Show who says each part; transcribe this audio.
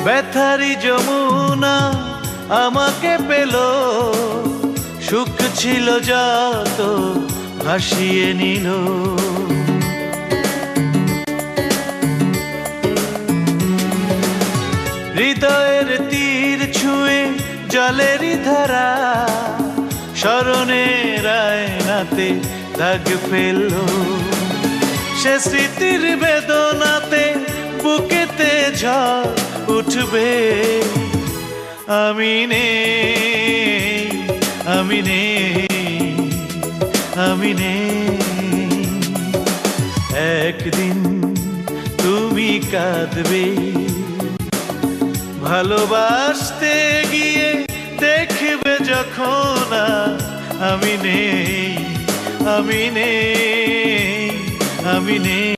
Speaker 1: ব্যথারি যমুনা আমাকে পেল, সুখ ছিল যত ভাসিয়ে নিল। হৃদয়ের তীর ছুঁয়ে জলেরই ধারা, স্মরণের আয়নাতে দাগ ফেললো। সে স্মৃতির বেদনাতে বুকেতে ঝড় উঠবে। আমি নেই, আমি নেই, আমি নেই। একদিন তুমি কাঁদবে, ভালোবাসতে গিয়ে দেখবে যখন আমি নেই, আমি নেই, আমি নেই।